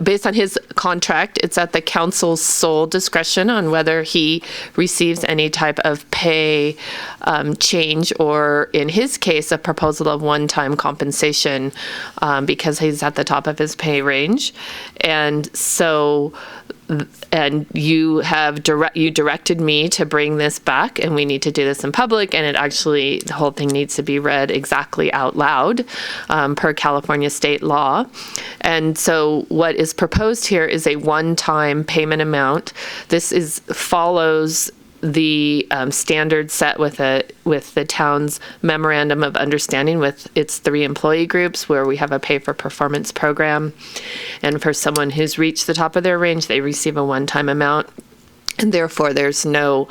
based on his contract, it's at the council's sole discretion on whether he receives any type of pay change, or in his case, a proposal of one-time compensation, because he's at the top of his pay range. And so, and you directed me to bring this back, and we need to do this in public, and the whole thing needs to be read exactly out loud per California state law. And so what is proposed here is a one-time payment amount. This follows the standards set with the town's memorandum of understanding with its 3 employee groups, where we have a pay for performance program. And for someone who's reached the top of their range, they receive a one-time amount. And therefore, there's no,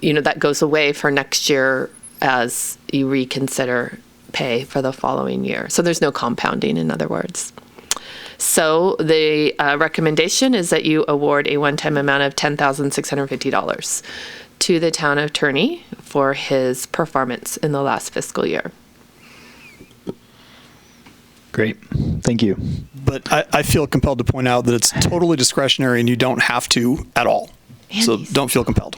that goes away for next year as you reconsider pay for the following year. So there's no compounding, in other words. So the recommendation is that you award a one-time amount of $10,650 to the town attorney for his performance in the last fiscal year. Great. Thank you. But I feel compelled to point out that it's totally discretionary and you don't have to at all. So don't feel compelled.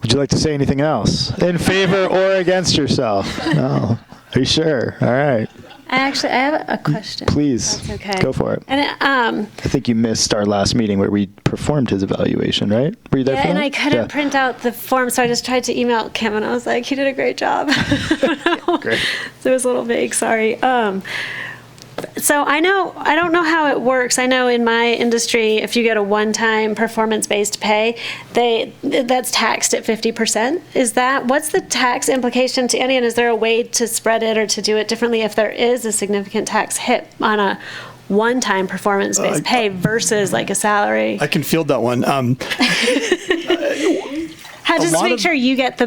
Would you like to say anything else? In favor or against yourself? No. Are you sure? All right. I have a question. Please. That's okay. Go for it. And I think you missed our last meeting where we performed his evaluation, right? Were you there for that? and I couldn't print out the form, so I just tried to email Kim, and I was like, "He did a great job." Great. So it was a little vague. Sorry. So I don't know how it works. I know in my industry, if you get a one-time performance-based pay, that's taxed at 50%. What's the tax implication to any, and is there a way to spread it or to do it differently if there is a significant tax hit on a one-time performance-based pay versus like a salary? I can field that one. Just to make sure you get the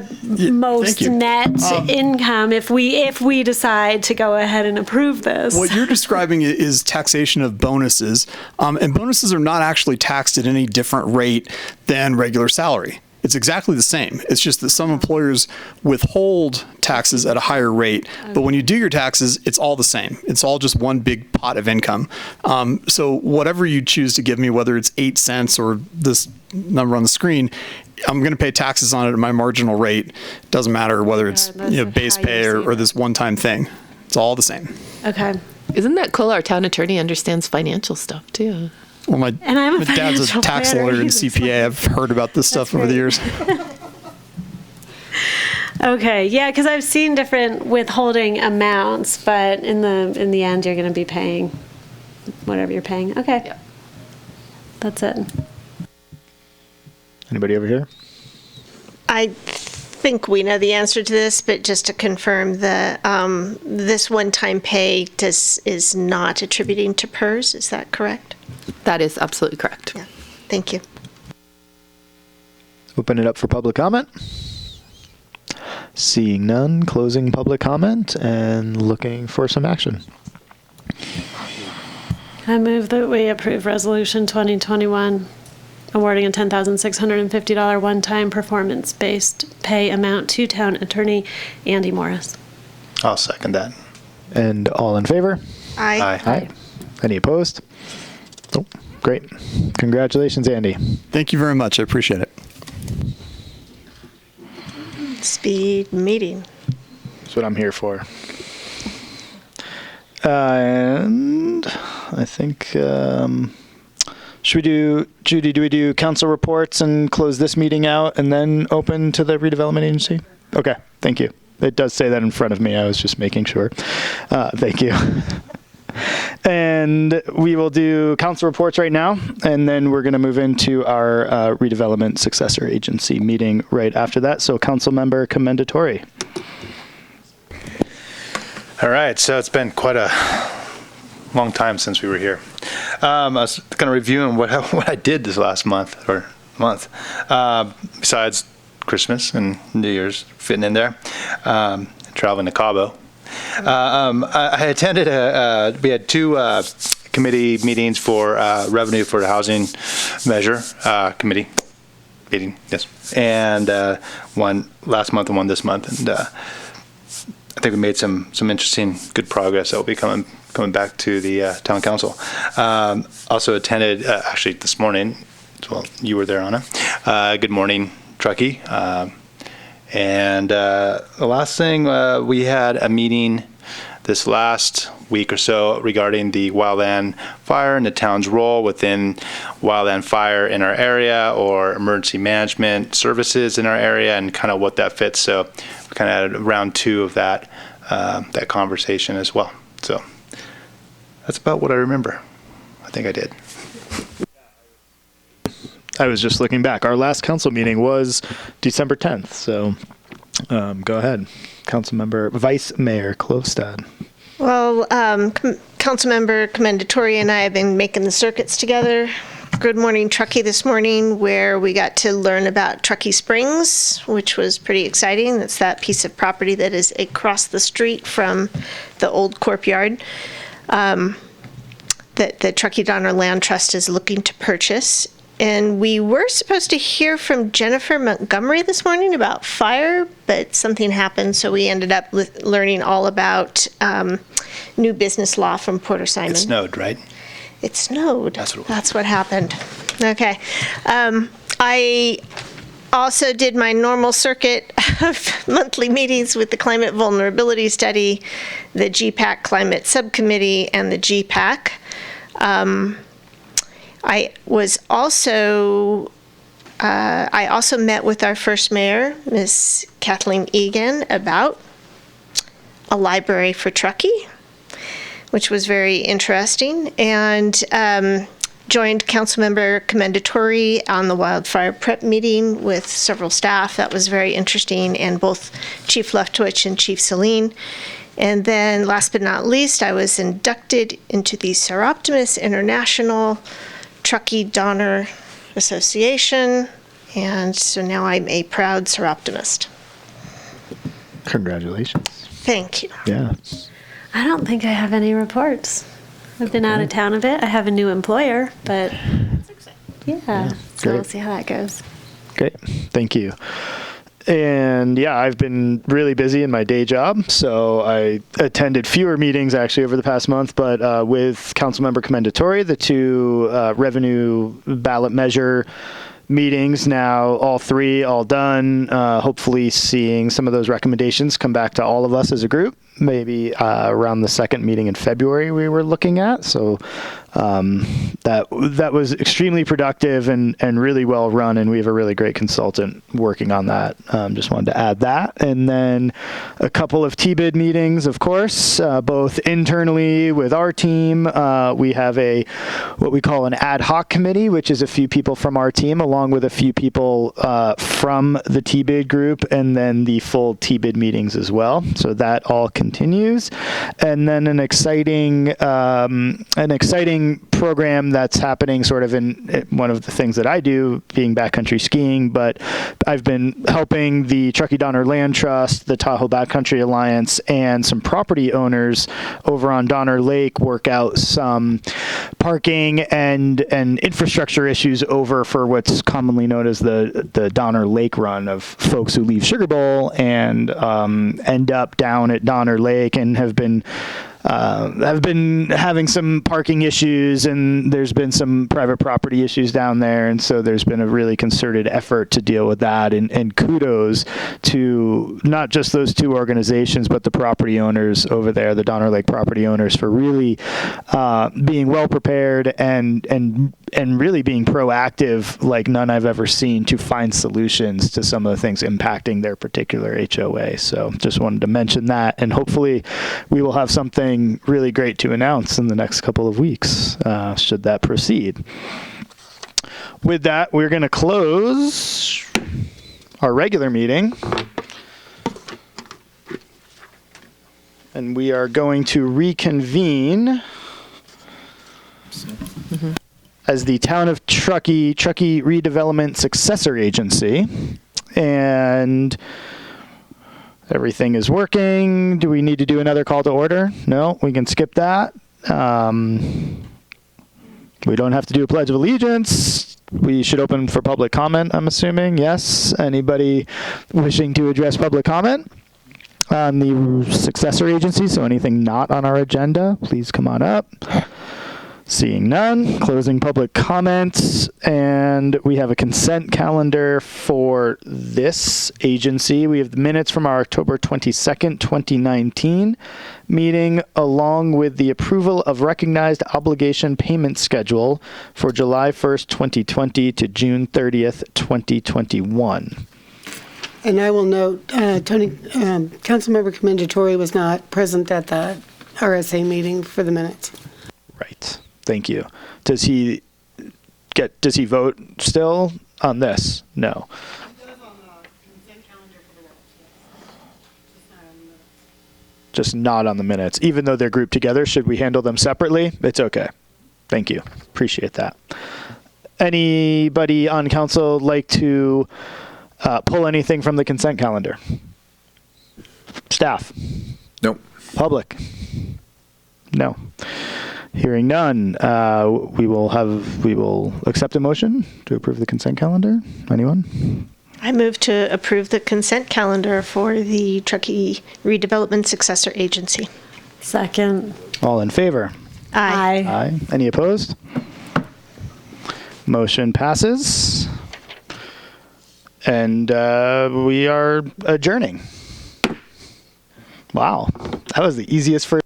most net income if we decide to go ahead and approve this. What you're describing is taxation of bonuses, and bonuses are not actually taxed at any different rate than regular salary. It's exactly the same. It's just that some employers withhold taxes at a higher rate, but when you do your taxes, it's all the same. It's all just one big pot of income. So whatever you choose to give me, whether it's 8 cents or this number on the screen, I'm going to pay taxes on it at my marginal rate. Doesn't matter whether it's base pay or this one-time thing. It's all the same. Okay. Isn't that cool? Our town attorney understands financial stuff too. Well, my dad's a financial tax planner. lawyer and CPA. I've heard about this stuff over the years. Okay, yeah, because I've seen different withholding amounts, but in the end, you're going to be paying whatever you're paying. Okay. Yep. That's it. Anybody over here? I think we know the answer to this, but just to confirm, this one-time pay is not attributing to PERS. Is that correct? That is absolutely correct. Yeah. Thank you. Open it up for public comment. Seeing none, closing public comment and looking for some action. I move that we approve Resolution 2021, awarding a $10,650 one-time performance-based pay amount to Town Attorney Andy Morris. I'll second that. And all in favor? Aye. Aye. Any opposed? Oh, great. Congratulations, Andy. Thank you very much. I appreciate it. Speed meeting. That's what I'm here for. And I think, should we do, Judy, do we do council reports and close this meeting out and then open to the redevelopment agency? Okay, thank you. It does say that in front of me. I was just making sure. Thank you. And we will do council reports right now, and then we're going to move into our redevelopment successor agency meeting right after that. So council member commendatory. All right, so it's been quite a long time since we were here. I was kind of reviewing what I did this last month, besides Christmas and New Year's fitting in there, traveling to Cabo. I attended we had 2 committee meetings for revenue for the housing measure committee meeting, yes, and one last month and one this month, and I think we made some interesting, good progress that will be coming back to the town council. Also attended actually this morning. Well, you were there, Anna. Good morning, Truckee. And the last thing, we had a meeting this last week or so regarding the wildland fire and the town's role within wildland fire in our area or emergency management services in our area and kind of what that fits. So we kind of had round 2 of that conversation as well. So that's about what I remember. I think I did. I was just looking back. Our last council meeting was December 10th. So go ahead. Councilmember Vice Mayor Klostad. Well, Councilmember Commendatore and I have been making the circuits together. Good Morning Truckee this morning, where we got to learn about Truckee Springs, which was pretty exciting. That's that piece of property that is across the street from the old Corp Yard that the Truckee Donner Land Trust is looking to purchase. And we were supposed to hear from Jennifer Montgomery this morning about fire, but something happened, so we ended up learning all about new business law from Porter Simon. It snowed, right? It snowed. That's what it was. That's what happened. Okay. I also did my normal circuit of monthly meetings with the Climate Vulnerability Study, the GPAC Climate Subcommittee, and the GPAC. I also met with our first mayor, Miss Kathleen Egan, about a library for Truckee, which was very interesting, and joined Councilmember Commendatore on the wildfire prep meeting with several staff. That was very interesting, and both Chief Leftwich and Chief Celine. And then last but not least, I was inducted into the Seroptimus International Truckee Donner Association, and so now I'm a proud Seroptimist. Congratulations. Thank you. Yeah. I don't think I have any reports. I've been out of town a bit. I have a new employer, but yeah, so great. we'll see how that goes. Great. Thank you. And yeah, I've been really busy in my day job, so I attended fewer meetings actually over the past month, but with Councilmember Commendatore, the two revenue ballot measure meetings now, all three, all done, hopefully seeing some of those recommendations come back to all of us as a group, maybe around the second meeting in February we were looking at. So that was extremely productive and really well run, and we have a really great consultant working on that. Just wanted to add that. And then a couple of TBID meetings, of course, both internally with our team. We have what we call an ad hoc committee, which is a few people from our team along with a few people from the TBID group, and then the full TBID meetings as well. So that all continues. And then an exciting program that's happening sort of in one of the things that I do, being backcountry skiing, but I've been helping the Truckee Donner Land Trust, the Tahoe Backcountry Alliance, and some property owners over on Donner Lake work out some parking and infrastructure issues over for what's commonly known as the Donner Lake Run, of folks who leave Sugar Bowl and end up down at Donner Lake and have been having some parking issues, and there's been some private property issues down there, and so there's been a really concerted effort to deal with that, and kudos to not just those two organizations, but the property owners over there, the Donner Lake property owners, for really being well prepared and really being proactive like none I've ever seen to find solutions to some of the things impacting their particular HOA. So just wanted to mention that, and hopefully we will have something really great to announce in the next couple of weeks, should that proceed. With that, we're going to close our regular meeting, and we are going to reconvene as the Town of Truckee Redevelopment Successor Agency, and everything is working. Do we need to do another call to order? No, we can skip that. We don't have to do a Pledge of Allegiance. We should open for public comment, I'm assuming. Yes. Anybody wishing to address public comment on the successor agency? So anything not on our agenda, please come on up. Seeing none, closing public comments, and we have a consent calendar for this agency. We have the minutes from our October 22nd, 2019 meeting, along with the approval of recognized obligation payment schedule for July 1st, 2020 to June 30th, 2021. And I will note, Councilmember Commendatore was not present at the RSA meeting for the minutes. Right. Thank you. Does he does he vote still on this? No. Just not on the minutes. Even though they're grouped together, should we handle them separately? It's okay. Thank you. Appreciate that. Anybody on council like to pull anything from the consent calendar? Staff? Nope. Public? No. Hearing none, we will accept a motion to approve the consent calendar. Anyone? I move to approve the consent calendar for the Truckee Redevelopment Successor Agency. Second. All in favor? Aye. Aye. Any opposed? Motion passes. And we are adjourning. Wow. That was the easiest first.